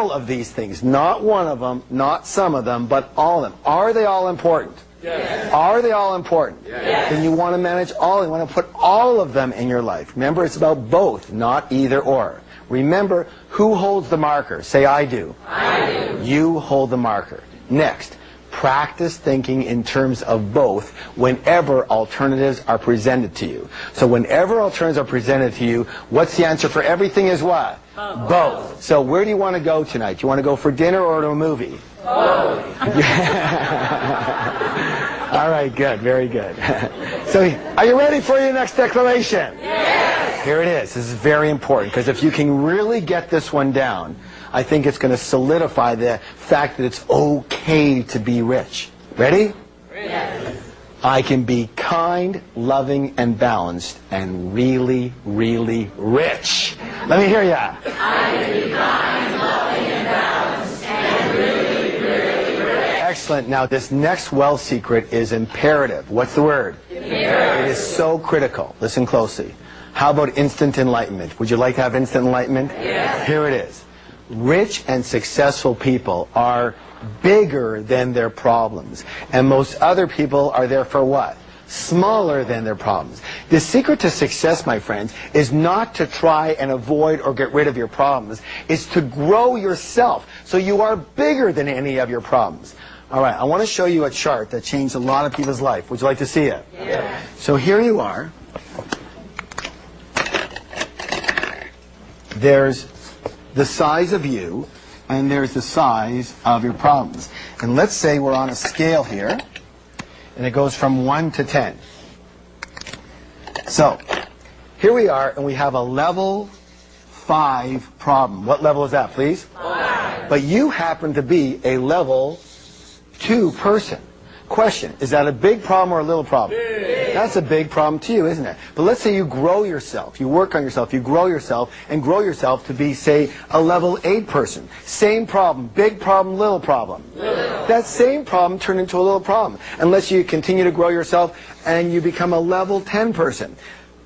all of these things, not one of them, not some of them, but all of them. Are they all important? Yes. Are they all important? Yes. Then you want to manage all. You want to put all of them in your life. Remember, it's about both, not either or. Remember, who holds the marker? Say, I do. I do. You hold the marker. Next, practice thinking in terms of both whenever alternatives are presented to you. So whenever alternatives are presented to you, what's the answer for everything is what? Both. So where do you want to go tonight? Do you want to go for dinner or to a movie? Both. All right, good, very good. So are you ready for your next declaration? Yes. Here it is. This is very important, because if you can really get this one down, I think it's going to solidify the fact that it's okay to be rich. Ready? Yes. I can be kind, loving, and balanced, and really, really rich. Let me hear ya. I can be kind, loving, and balanced, and really, really rich. Excellent. Now, this next wealth secret is imperative. What's the word? Imperative. It is so critical. Listen closely. How about instant enlightenment? Would you like to have instant enlightenment? Yes. Here it is. Rich and successful people are bigger than their problems. And most other people are there for what? Smaller than their problems. The secret to success, my friends, is not to try and avoid or get rid of your problems. It's to grow yourself so you are bigger than any of your problems. All right, I want to show you a chart that changed a lot of people's life. Would you like to see it? Yes. So here you are. There's the size of you, and there's the size of your problems. And let's say we're on a scale here, and it goes from 1 to 10. So here we are, and we have a level 5 problem. What level is that, please? 5. But you happen to be a level 2 person. Question, is that a big problem or a little problem? Big. That's a big problem to you, isn't it? But let's say you grow yourself, you work on yourself, you grow yourself, and grow yourself to be, say, a level 8 person. Same problem, big problem, little problem. Little. That same problem turned into a little problem. Unless you continue to grow yourself and you become a level 10 person.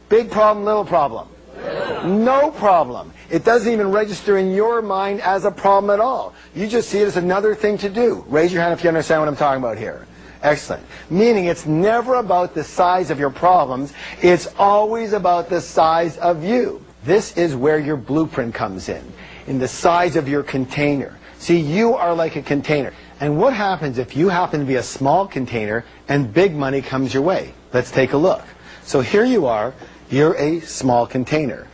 Big problem, little problem. Little. No problem. It doesn't even register in your mind as a problem at all. You just see it as another thing to do. Raise your hand if you understand what I'm talking about here. Excellent. Meaning it's never about the size of your problems. It's always about the size of you. This is where your blueprint comes in the size of your container. See, you are like a container. And what happens if you happen to be a small container and big money comes your way? Let's take a look. So here you are. You're a small container.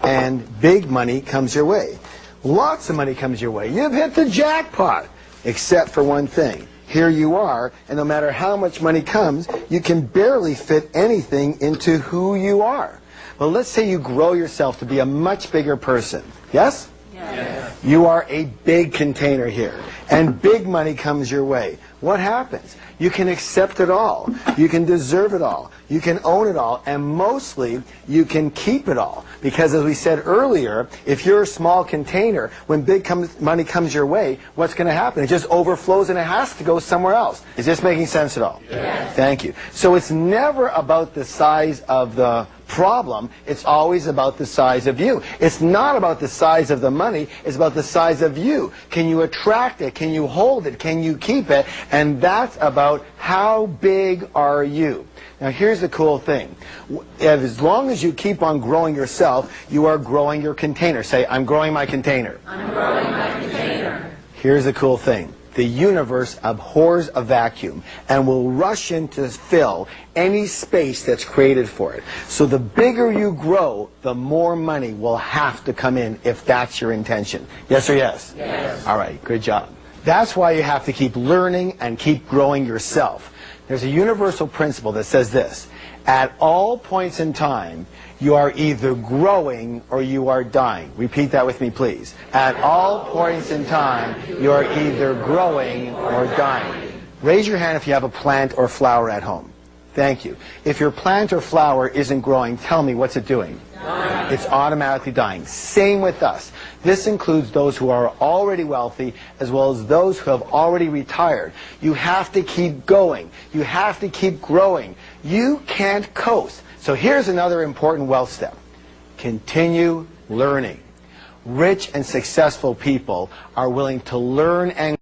And big money comes your way. Lots of money comes your way. You've hit the jackpot. Except for one thing. Here you are, and no matter how much money comes, you can barely fit anything into who you are. Well, let's say you grow yourself to be a much bigger person. Yes? Yes. You are a big container here, and big money comes your way. What happens? You can accept it all. You can deserve it all. You can own it all, and mostly you can keep it all. Because as we said earlier, if you're a small container, when big money comes your way, what's going to happen? It just overflows and it has to go somewhere else. Is this making sense at all? Yes. Thank you. So it's never about the size of the problem. It's always about the size of you. It's not about the size of the money. It's about the size of you. Can you attract it? Can you hold it? Can you keep it? And that's about how big are you. Now here's the cool thing. As long as you keep on growing yourself, you are growing your container. Say, I'm growing my container. I'm growing my container. Here's the cool thing. The universe abhors a vacuum and will rush in to fill any space that's created for it. So the bigger you grow, the more money will have to come in if that's your intention. Yes or yes? Yes. All right, good job. That's why you have to keep learning and keep growing yourself. There's a universal principle that says this. At all points in time, you are either growing or you are dying. Repeat that with me, please. At all points in time, you are either growing or dying. Raise your hand if you have a plant or flower at home. Thank you. If your plant or flower isn't growing, tell me, what's it doing? Dying. It's automatically dying. Same with us. This includes those who are already wealthy as well as those who have already retired. You have to keep going. You have to keep growing. You can't coast. So here's another important wealth step. Continue learning. Rich and successful people are willing to learn and